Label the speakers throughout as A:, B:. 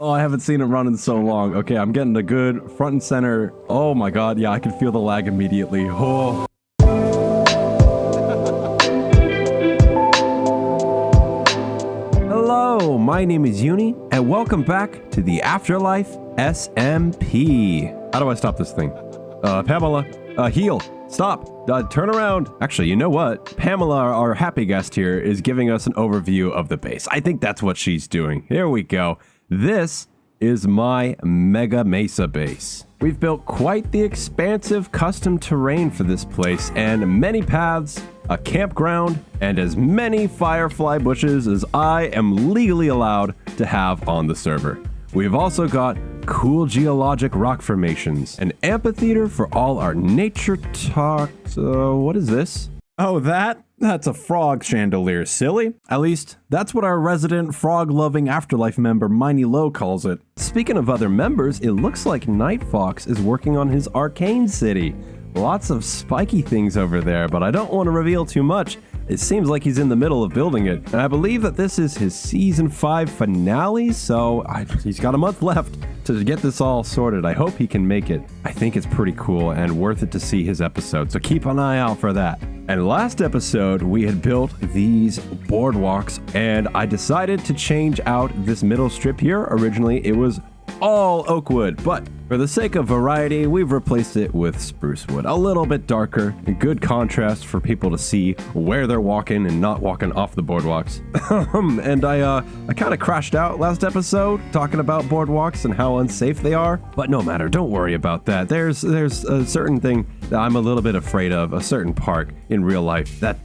A: Oh, I haven't seen it run in so long. Okay, I'm getting a good front and center. Oh my god, yeah, I can feel the lag immediately. Oh. Hello, my name is Uni, and welcome back to the Afterlife SMP. How do I stop this thing? Pamela, heal, stop, turn around. Actually, you know what? Pamela, our happy guest here, is giving us an overview of the base. I think that's what she's doing. Here we go. This is my Mega Mesa base. We've built quite the expansive custom terrain for this place, and many paths, a campground, and as many firefly bushes as I am legally allowed to have on the server. We've also got cool geologic rock formations, an amphitheater for all our nature talk. What is this? Oh, that's a frog chandelier, silly. At least, that's what our resident frog-loving Afterlife member Miney Low calls it. Speaking of other members, it looks like Night Fox is working on his arcane city. Lots of spiky things over there, but I don't want to reveal too much. It seems like he's in the middle of building it, and I believe that this is his Season 5 finale, so he's got a month left to get this all sorted. I hope he can make it. I think it's pretty cool and worth it to see his episode, so keep an eye out for that. And last episode, we had built these boardwalks, and I decided to change out this middle strip here. Originally, it was all oak wood, but for the sake of variety, we've replaced it with spruce wood. A little bit darker, a good contrast for people to see where they're walking and not walking off the boardwalks. And I kind of crashed out last episode talking about boardwalks and how unsafe they are, but no matter, don't worry about that. There's a certain thing that I'm a little bit afraid of, a certain park in real life that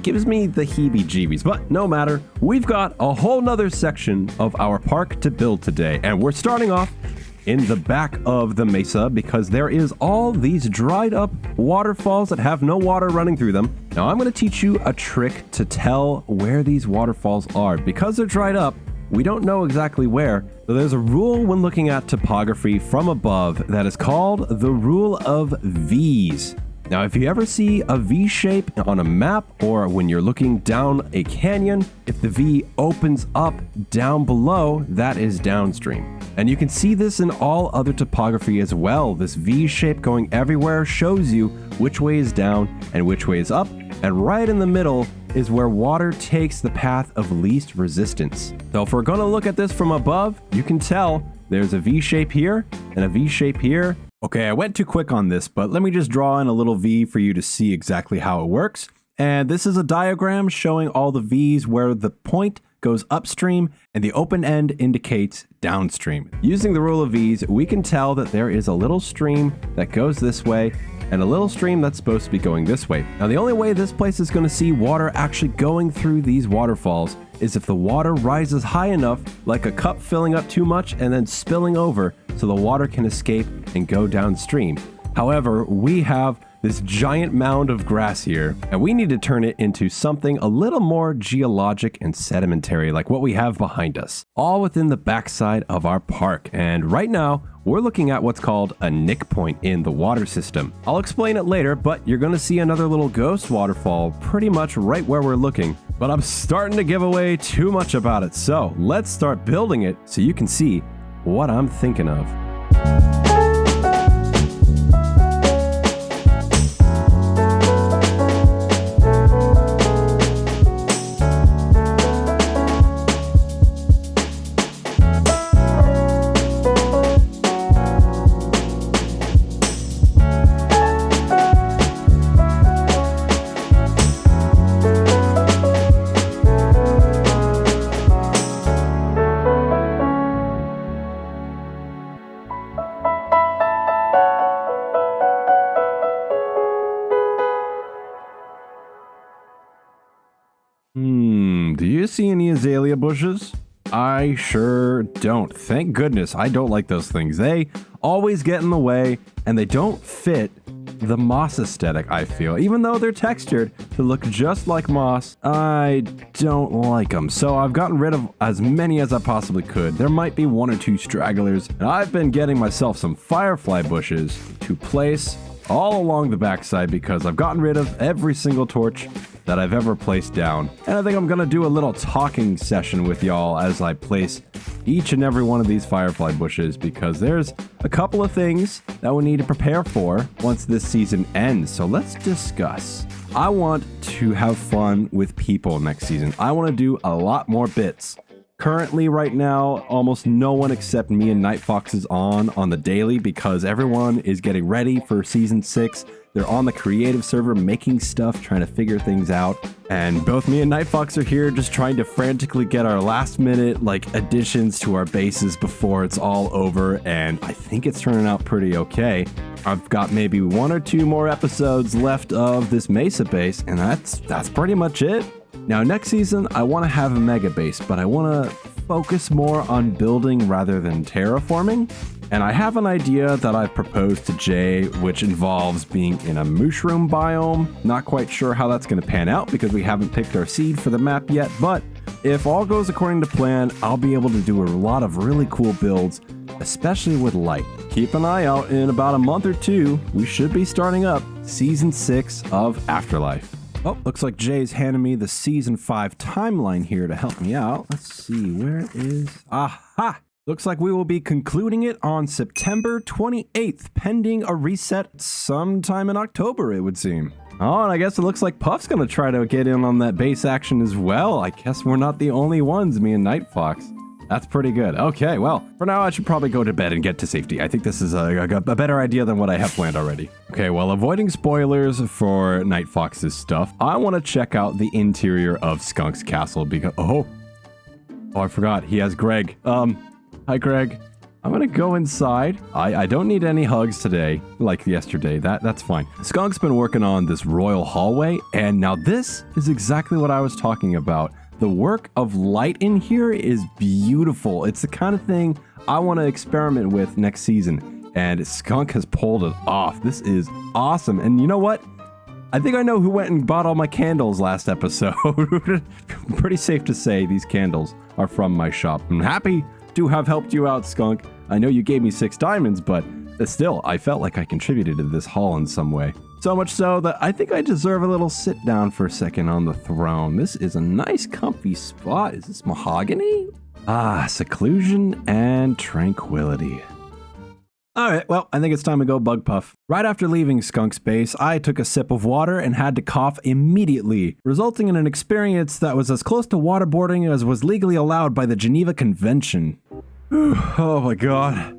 A: gives me the heebie-jeebies, but no matter. We've got a whole nother section of our park to build today, and we're starting off in the back of the mesa because there is all these dried up waterfalls that have no water running through them. Now I'm going to teach you a trick to tell where these waterfalls are. Because they're dried up, we don't know exactly where. So there's a rule when looking at topography from above that is called the rule of V's. Now, if you ever see a V shape on a map or when you're looking down a canyon, if the V opens up down below, that is downstream. And you can see this in all other topography as well. This V shape going everywhere shows you which way is down and which way is up. And right in the middle is where water takes the path of least resistance. So if we're going to look at this from above, you can tell there's a V shape here and a V shape here. Okay, I went too quick on this, but let me just draw in a little V for you to see exactly how it works. And this is a diagram showing all the V's where the point goes upstream and the open end indicates downstream. Using the rule of V's, we can tell that there is a little stream that goes this way and a little stream that's supposed to be going this way. Now, the only way this place is going to see water actually going through these waterfalls is if the water rises high enough, like a cup filling up too much and then spilling over so the water can escape and go downstream. However, we have this giant mound of grass here, and we need to turn it into something a little more geologic and sedimentary, like what we have behind us, all within the backside of our park. And right now, we're looking at what's called a nick point in the water system. I'll explain it later, but you're going to see another little ghost waterfall pretty much right where we're looking. But I'm starting to give away too much about it, so let's start building it so you can see what I'm thinking of. Do you see any azalea bushes? I sure don't. Thank goodness. I don't like those things. They always get in the way and they don't fit the moss aesthetic, I feel. Even though they're textured to look just like moss, I don't like them. So I've gotten rid of as many as I possibly could. There might be one or two stragglers, and I've been getting myself some firefly bushes to place all along the backside because I've gotten rid of every single torch that I've ever placed down. And I think I'm gonna do a little talking session with y'all as I place each and every one of these firefly bushes, because there's a couple of things that we need to prepare for once this season ends. So let's discuss. I want to have fun with people next season. I want to do a lot more bits. Currently, right now, almost no one except me and Night Fox is on the daily because everyone is getting ready for season 6. They're on the creative server making stuff, trying to figure things out. And both me and Night Fox are here just trying to frantically get our last minute additions to our bases before it's all over. And I think it's turning out pretty okay. I've got maybe 1 or 2 more episodes left of this Mesa base, and that's pretty much it. Now, next season, I want to have a mega base, but I want to focus more on building rather than terraforming. And I have an idea that I've proposed to Jay, which involves being in a mushroom biome. Not quite sure how that's going to pan out because we haven't picked our seed for the map yet, but if all goes according to plan, I'll be able to do a lot of really cool builds, especially with light. Keep an eye out. In about a month or 2, we should be starting up Season 6 of Afterlife. Oh, looks like Jay's handing me the Season 5 timeline here to help me out. Let's see, where it is... Aha! Looks like we will be concluding it on September 28th, pending a reset sometime in October, it would seem. Oh, and I guess it looks like Puff's gonna try to get in on that base action as well. I guess we're not the only ones, me and Night Fox. That's pretty good. Okay, well, for now I should probably go to bed and get to safety. I think this is a better idea than what I have planned already. Okay, well, avoiding spoilers for Night Fox's stuff, I want to check out the interior of Skunk's castle because... Oh, I forgot. He has Greg. Hi, Greg. I'm gonna go inside. I don't need any hugs today, like yesterday. That's fine. Skunk's been working on this royal hallway, and now this is exactly what I was talking about. The work of light in here is beautiful. It's the kind of thing I want to experiment with next season, and Skunk has pulled it off. This is awesome. And you know what? I think I know who went and bought all my candles last episode. Pretty safe to say these candles are from my shop. I'm happy to have helped you out, Skunk. I know you gave me 6 diamonds, but still, I felt like I contributed to this haul in some way. So much so that I think I deserve a little sit down for a second on the throne. This is a nice, comfy spot. Is this mahogany? Ah, seclusion and tranquility. All right, well, I think it's time to go bug puff. Right after leaving Skunk's base, I took a sip of water and had to cough immediately, resulting in an experience that was as close to waterboarding as was legally allowed by the Geneva Convention. Oh my god.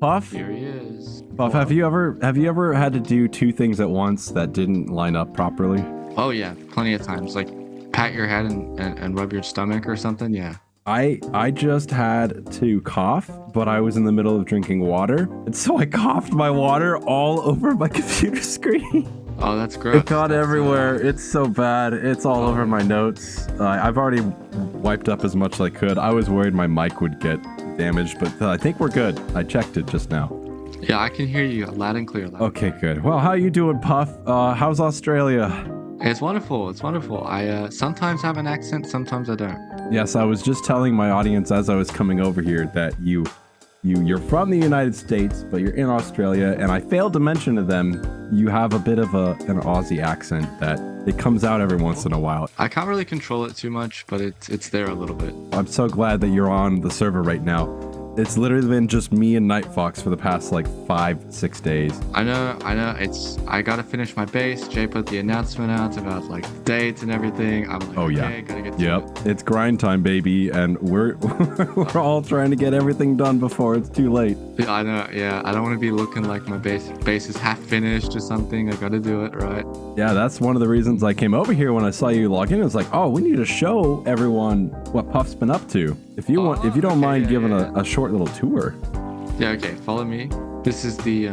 A: Puff?
B: Here he is.
A: Puff, have you ever had to do 2 things at once that didn't line up properly?
B: Oh yeah, plenty of times. Like pat your head and rub your stomach or something. Yeah.
A: I just had to cough, but I was in the middle of drinking water, and so I coughed my water all over my computer screen.
B: Oh, that's gross.
A: It got everywhere. It's so bad. It's all over my notes. I've already wiped up as much as I could. I was worried my mic would get damaged, but I think we're good. I checked it just now.
B: Yeah, I can hear you loud and clear.
A: Okay, good. Well, how you doing, Puff? How's Australia?
B: It's wonderful. It's wonderful. I sometimes have an accent, sometimes I don't.
A: Yes, I was just telling my audience as I was coming over here that you're from the United States, but you're in Australia, and I failed to mention to them you have a bit of an Aussie accent that it comes out every once in a while.
B: I can't really control it too much, but it's there a little bit.
A: I'm so glad that you're on the server right now. It's literally been just me and Night Fox for the past 5-6 days.
B: I know. I gotta finish my base. Jay put the announcement out about dates and everything. I'm like, okay, gotta get to it.
A: It's grind time, baby, and we're all trying to get everything done before it's too late.
B: I know. Yeah, I don't want to be looking like my base is half finished or something. I gotta do it right.
A: Yeah, that's one of the reasons I came over here when I saw you log in. It was like, oh, we need to show everyone what Puff's been up to. If you don't mind giving a short little tour.
B: Yeah, okay, follow me. This is the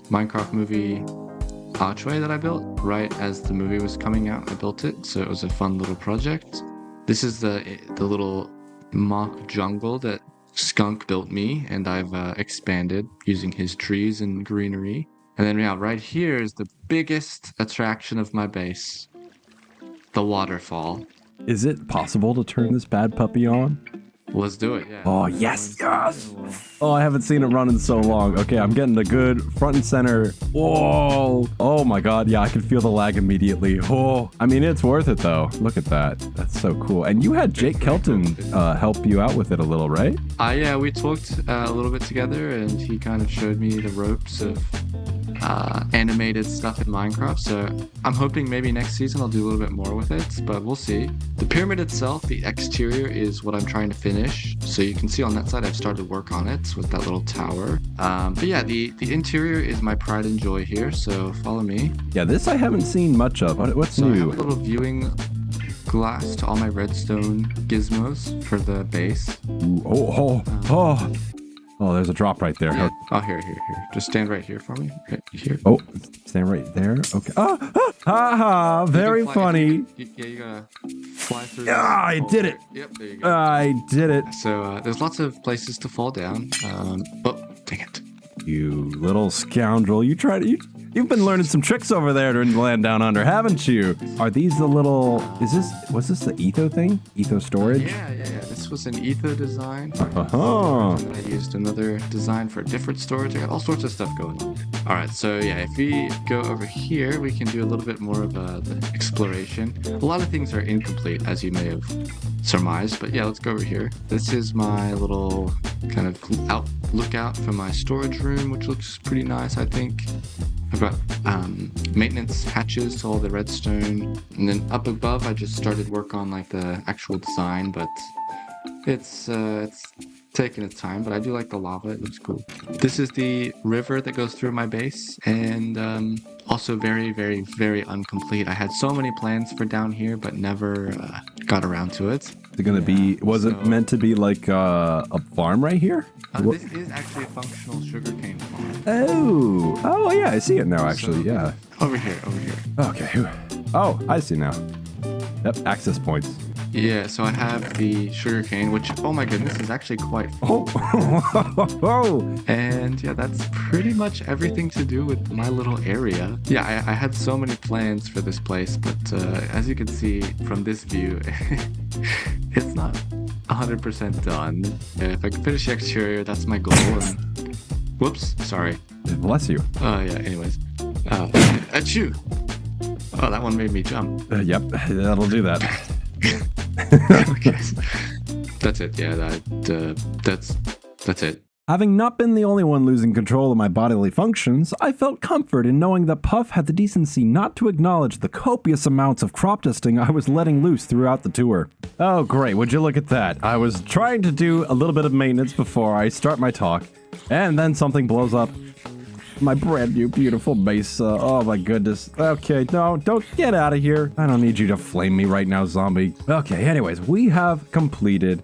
B: Minecraft movie archway that I built right as the movie was coming out. I built it, so it was a fun little project. This is the little mock jungle that Skunk built me, and I've expanded using his trees and greenery. And then right here is the biggest attraction of my base, the waterfall.
A: Is it possible to turn this bad puppy on?
B: Let's do it. Yeah.
A: Oh, yes, yes. Oh, I haven't seen it run in so long. Okay, I'm getting a good front and center. Whoa. Oh my God. Yeah, I can feel the lag immediately. Oh, I mean, it's worth it though. Look at that. That's so cool. And you had Jake Kelton help you out with it a little, right?
B: Yeah, we talked a little bit together, and he kind of showed me the ropes of animated stuff in Minecraft. So I'm hoping maybe next season I'll do a little bit more with it, but we'll see. The pyramid itself, the exterior, is what I'm trying to finish. So you can see on that side I've started work on it with that little tower. But yeah, the interior is my pride and joy here, so follow me.
A: Yeah, this I haven't seen much of. What's new?
B: I have a little viewing glass to all my redstone gizmos for the base.
A: Ooh, oh, there's a drop right there.
B: Yeah. Oh, here. Just stand right here for me. Right here.
A: Oh, stand right there. Okay. Very funny.
B: You gotta fly through.
A: Yeah, I did it.
B: Yep, there you go.
A: I did it.
B: So there's lots of places to fall down. Oh, dang it.
A: You little scoundrel. You've been learning some tricks over there during the land down under, haven't you? Are these the little, was this the etho thing? Etho storage?
B: Yeah. This was an etho design.
A: I
B: used another design for different storage. I got all sorts of stuff going on. All right, so yeah, if we go over here, we can do a little bit more of the exploration. A lot of things are incomplete, as you may have surmised, but yeah, let's go over here. This is my little kind of lookout from my storage room, which looks pretty nice, I think. I've got maintenance hatches to all the redstone, and then up above I just started work on like the actual design, but it's taking its time, but I do like the lava. It looks cool. This is the river that goes through my base, and also very, very, very incomplete. I had so many plans for down here, but never got around to it.
A: Is it gonna be? Was it meant to be like a farm right here?
B: This is actually a functional sugarcane farm.
A: Oh yeah, I see it now. Actually, yeah.
B: Over here.
A: Okay. Oh, I see now. Yep, access points.
B: Yeah, so I have the sugarcane, which, oh my goodness, is actually quite full.
A: Oh.
B: And yeah, that's pretty much everything to do with my little area. Yeah, I had so many plans for this place, but as you can see from this view, it's not 100% done. If I can finish the exterior, that's my goal. And whoops, sorry.
A: Bless you.
B: Yeah, anyways. Achoo! Oh, that one made me jump.
A: Yep, that'll do that.
B: Okay. That's it. Yeah, that's it.
A: Having not been the only one losing control of my bodily functions, I felt comfort in knowing that Puff had the decency not to acknowledge the copious amounts of crop dusting I was letting loose throughout the tour. Oh great, would you look at that? I was trying to do a little bit of maintenance before I start my talk, and then something blows up my brand new beautiful Mesa. Oh my goodness. Okay, no, don't get out of here. I don't need you to flame me right now, zombie. Okay, anyways, we have completed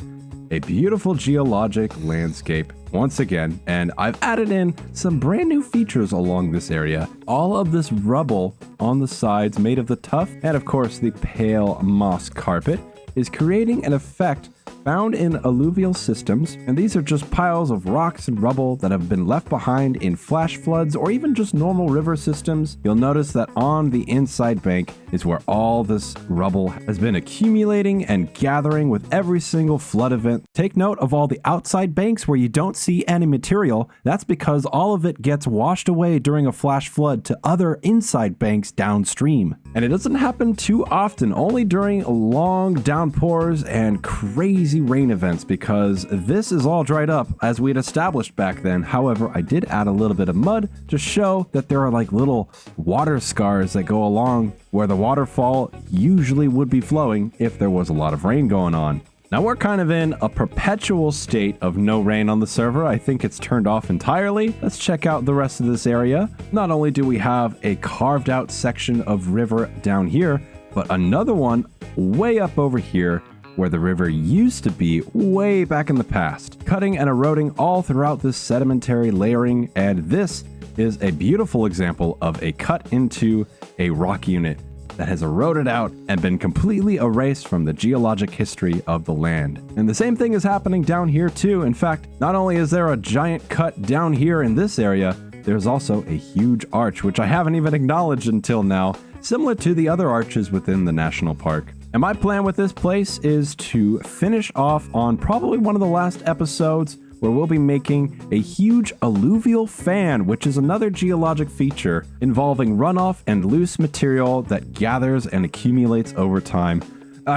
A: a beautiful geologic landscape once again, and I've added in some brand new features along this area. All of this rubble on the sides made of the tuff and of course the pale moss carpet is creating an effect found in alluvial systems, and these are just piles of rocks and rubble that have been left behind in flash floods or even just normal river systems. You'll notice that on the inside bank is where all this rubble has been accumulating and gathering with every single flood event. Take note of all the outside banks where you don't see any material. That's because all of it gets washed away during a flash flood to other inside banks downstream. And it doesn't happen too often, only during long downpours and crazy rain events, because this is all dried up as we had established back then. However, I did add a little bit of mud to show that there are like little water scars that go along where the waterfall usually would be flowing if there was a lot of rain going on. Now we're kind of in a perpetual state of no rain on the server. I think it's turned off entirely. Let's check out the rest of this area. Not only do we have a carved out section of river down here, but another one way up over here where the river used to be way back in the past, cutting and eroding all throughout this sedimentary layering. And this is a beautiful example of a cut into a rock unit that has eroded out and been completely erased from the geologic history of the land. And the same thing is happening down here too. In fact, not only is there a giant cut down here in this area, there's also a huge arch, which I haven't even acknowledged until now, similar to the other arches within the national park. And my plan with this place is to finish off on probably one of the last episodes where we'll be making a huge alluvial fan, which is another geologic feature involving runoff and loose material that gathers and accumulates over time.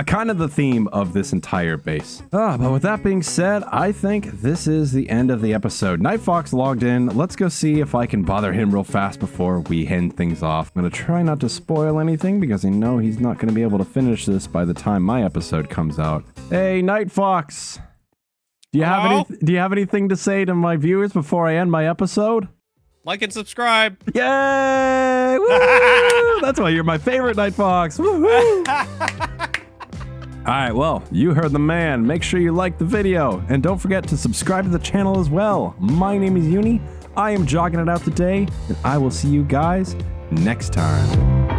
A: Kind of the theme of this entire base. But with that being said, I think this is the end of the episode. Night Fox logged in. Let's go see if I can bother him real fast before we end things off. I'm going to try not to spoil anything because I know he's not going to be able to finish this by the time my episode comes out. Hey, Night Fox! Do you have anything to say to my viewers before I end my episode?
C: Like and subscribe.
A: Yay! Woo! That's why you're my favorite, Night Fox. Woo-hoo! All right, well, you heard the man. Make sure you like the video and don't forget to subscribe to the channel as well. My name is Uni. I am jogging it out today, and I will see you guys next time.